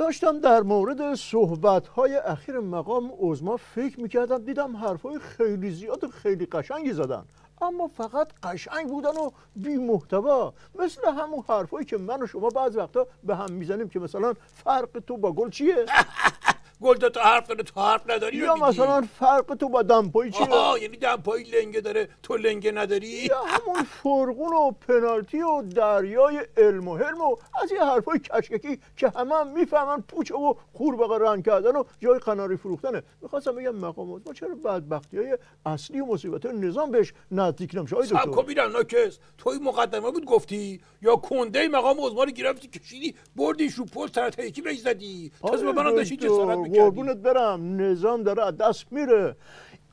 داشتم در مورد صحبت‌های اخیر مقام عظما فکر میکردم، دیدم حرفای خیلی زیاد و خیلی قشنگی زدن، اما فقط قشنگ بودن و بی محتوا، مثل همون حرفایی که من و شما بعض وقتا به هم میزنیم که مثلا فرق تو با گل چیه؟ گل تا حرف داره تو حرف نداری، یا مثلا فرق تو با دمپایی چیه؟ یعنی دمپایی لنگه داره تو لنگه نداری؟ یا همون فرقون و پنالتی و دریای علم و حلم و از این حرفای کشککی که همه میفهمن پوچه و خوربقه رنگ کردن و جای قناری فروختنه. میخواستم بگم مقام عظما چرا بدبختی‌های اصلی و مصیبت‌های نظام بهش نزدیک نمیشه؟ سبکو میرن ناکس، توی مقدمه بود گفتی یا کنده مقام عظما رو گرفتی کشیدی بردیش رو پل طرف یکی بهش زدی تازه به منم داشتی جسارت می‌کردی. قربونت برم، نظام داره از دست میره.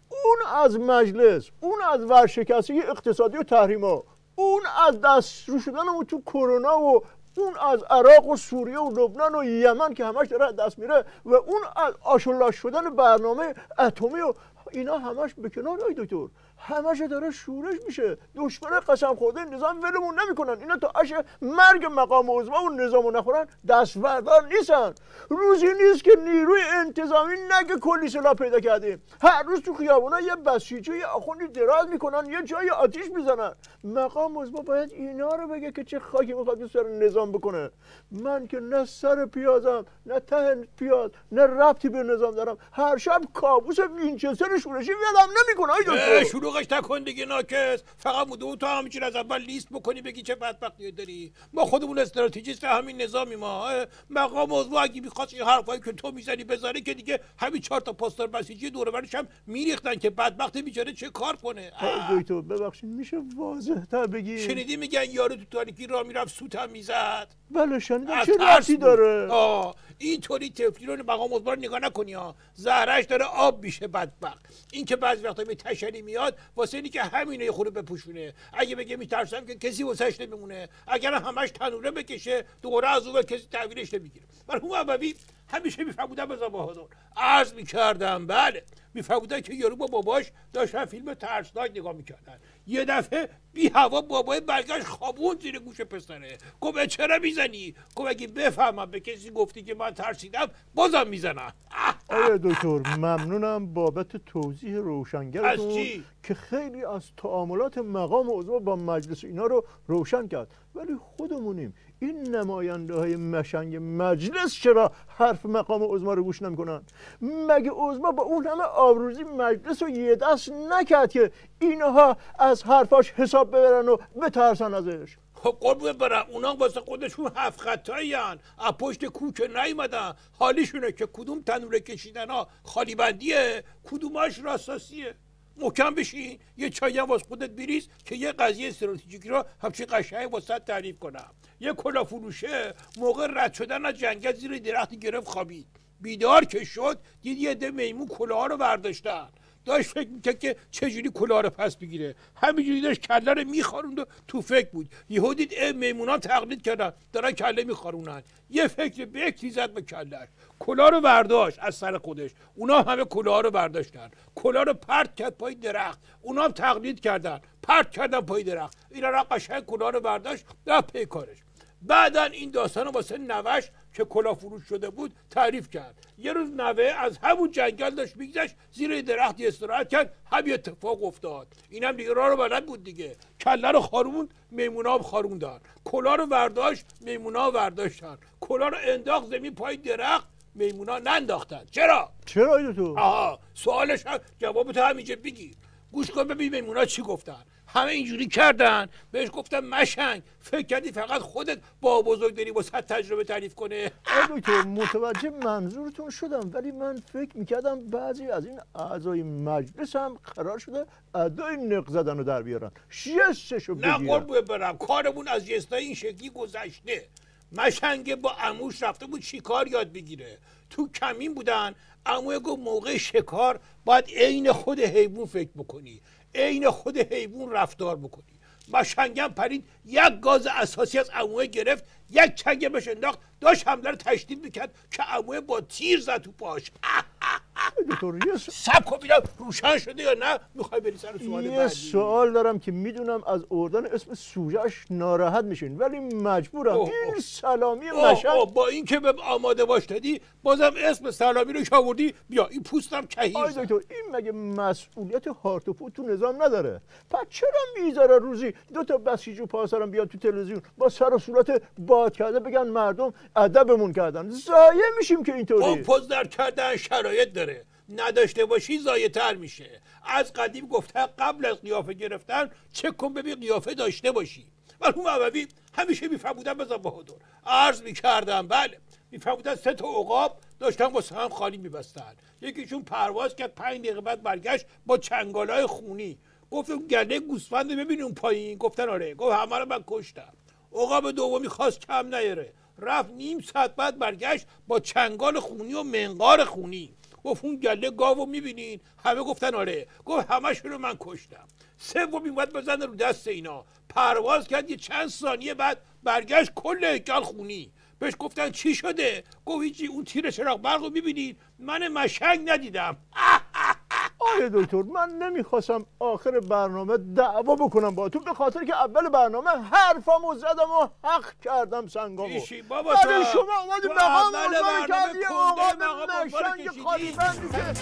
اون از مجلس، اون از ورشکستگی اقتصادی و تحریما، اون از دست رو شدن تو کرونا و اون از عراق و سوریه و لبنان و یمن که همش داره از دست میره و اون از آشولاش شدن برنامه اتمی و اینا همش به کنار. ای دکتر همش داره شورش میشه، دشمن قسم خورده نظام ولمون نمیکنن. اینا تا اش مرگ مقام عظما و نظامو نخورن دستوردار نیستن. روزی نیست که نیروی انتظامی نگه کلی سلاح پیدا کردیم، هر روز تو خیابونا یه بسیجه یه آخوندی دراز میکنن، یه جای آتیش میزنن. مقام عظما باید اینا رو بگه که چه خاکی میخواد سر نظام بکنه. من که نه سر پیازم نه ته پیاز نه ربطی به نظام دارم، هر شب کابوس وینچستر شورشی یادم نمیکنه. ای دکتر شلوغش نکن دیگه ناکس، فقط مدو تو همینجوری از اول لیست بکنی بگی چه بدبختی داری. ما خودمون استراتژیست همین نظامی. ما مقام عظما اگه می‌خواست این حرفایی که تو میزنی بذاره که دیگه همین 4 تا پاستور بسیجی دور و برش هم میریختن که بدبخت بیچاره چه کار کنه. دکتر ببخشید میشه واضح‌تر بگی؟ شنیدی میگن یارو تو تاریکی راه میرفت سوت هم میزد؟ بله شنیدم. چه ربطی داره؟ اینطوری طفلی رو مقام عظما رو نگاه نکنی ها، زهرش داره آب میشه بدبخت. این که بعضی وقتا به تشری میاد واسه اینی که همینو یه خورده بپوشونه. اگه بگه میترسم که کسی واسش نمیمونه، اگر همش تنوره بکشه دوره از اون کسی تحویلش نمیگیره. مرحوم ابوی همیشه میفهمودن به بهادر عرض میکردم، بله میفهمودن که یارو با باباش داشتن فیلم ترسناک نگاه میکردن. یه دفعه بی هوا بابای برگشت خوابون زیر گوش پسره، گفت چرا میزنی؟ گفت اگه بفهمم به کسی گفتی که من ترسیدم بازم میزنم. آیا دکتر ممنونم بابت توضیح روشنگرتون که خیلی از تعاملات مقام عظما با مجلس اینا رو روشن کرد. ولی خودمونیم این نماینده های مشنگ مجلس چرا حرف مقام عظما رو گوش نمیکنن؟ مگه عظما با اون همه آبروزی مجلس رو یه دست نکرد که اینها از حرفاش حساب ببرن و بترسن ازش؟ خب قربون برم اونا واسه خودشون 7 خطایی هن، از پشت کوچه نیومدن، حالیشونه که کدوم تنوره کشیدن ها خالی بندیه کدوماش راستاسیه. محکم بشین یه چایی هم واسه خودت بریز که یه قضیه استراتژیکی رو همچین قشنگ واسه تعریف کنم. یه کلا فروشه موقع رد شدن از جنگل زیر درختی گرفت خوابید، بیدار که شد دید یه عده میمون کلاه رو برداشتن، داشت فکر میکرد که چجوری کلاه رو پس بگیره، همینجوری داشت کله رو میخاروند و تو فکر بود. یهو دید میمونا تقلید کردن دارن کله میخارونن، یه فکر به یک زد به کلهش، کلاه رو برداشت از سر خودش، اونا همه کلاه رو برداشتن، کلاه رو پرت کرد پای درخت، اونا هم تقلید کردن پرت کردن پای درخت، اینا را قشنگ کلاه رو برداشت رفت پی کارش. بعدن این داستان رو واسه نوش که کلاه فروش شده بود تعریف کرد. یه روز نوه از همون جنگل داشت میگذشت زیر درختی استراحت کرد، همین اتفاق افتاد. اینم دیگه راه رو بلد بود دیگه، کله رو خاروند میمونا هم خاروندن، کلاه رو برداشت میمونا برداشتن، کلاه رو انداخت زمین پای درخت میمونا ننداختن. چرا تو؟ سوالش هم جوابتو همینجا بگیر. گوش کن ببین میمونا چی گفتن. همه اینجوری کردن، بهش گفتن مشنگ فکر کردی فقط خودت با بزرگ داری واسه تجربه تعریف کنه. دکتر متوجه منظورتون شدم، ولی من فکر میکردم بعضی از این اعضای مجلس هم قرار شده ادای نق زدن رو در بیارن، شیستشو بگیرن. نه قربون برم کارمون از جستای این شکلی گذشته. مشنگه با عموش رفته بود شکار یاد بگیره، تو کمین بودن، عموی گفت موقع شکار باید عین خود حیوان فکر بکنی، عین خود حیوان رفتار بکنی. مشنگم پرید یک گاز اساسی از عموی گرفت، یک چنگه بهش انداخت، داشت حمله رو تشدید میکرد که عموی با تیر زد تو پاش. دکتر یه سب کن ببینم روشن شده یا نه میخوای بری سر سوال یه بعدی؟ سوال دارم که میدونم از اردن اسم سوژهش ناراحت میشین ولی مجبورم این سلامی مشهد با این که به آماده باش دادی بازم اسم سلامی رو که آوردی بیا این پوستم کهیر آی دکتر این مگه مسئولیت هارت و پوت تو نظام نداره پس چرا میذاره روزی 2 تا بسیج و پاسداران بیان تو تلویزیون با سر و صورت باد کرده بگن مردم ادبمون کردن ضایع میشیم که اینطوری پوزدار کردن شرایط داره نداشته باشی ضایع تر میشه از قدیم گفته قبل از قیافه گرفتن چک کن ببین قیافه داشته باشی ولی اون اولی همیشه میفهمودن بزن بهادر عرض میکردم بله میفهمودن 3 تا عقاب داشتن واسه هم خالی میبستن یکیشون پرواز کرد 5 دقیقه بعد برگشت با چنگالای خونی گفت اون گله گوسفند ببین اون پایین گفتن آره گفت همه رو من کشتم عقاب دومی خواست کم نیاره رفت نیم ساعت بعد برگشت با چنگال خونی و منقار خونی گفت اون گله گاوو میبینین همه گفتن آره گفت همشون رو من کشتم سومی اومد بزنه رو دست اینا پرواز کرد یه چند ثانیه بعد برگشت کل هیکل خونی بهش گفتن چی شده گفت هیچی اون تیر چراغ برق رو میبینین من مشنگ ندیدم آره دکتر من نمیخواستم آخر برنامه دعوا بکنم با تو به خاطر که اول برنامه حرفمو زدم و حق کردم سنگامو ایشی بابا تو شما اومدی تو مقام اول ازداری برنامه کردی کنده آقا مقام نشنگ کشیدی. خالی بندی که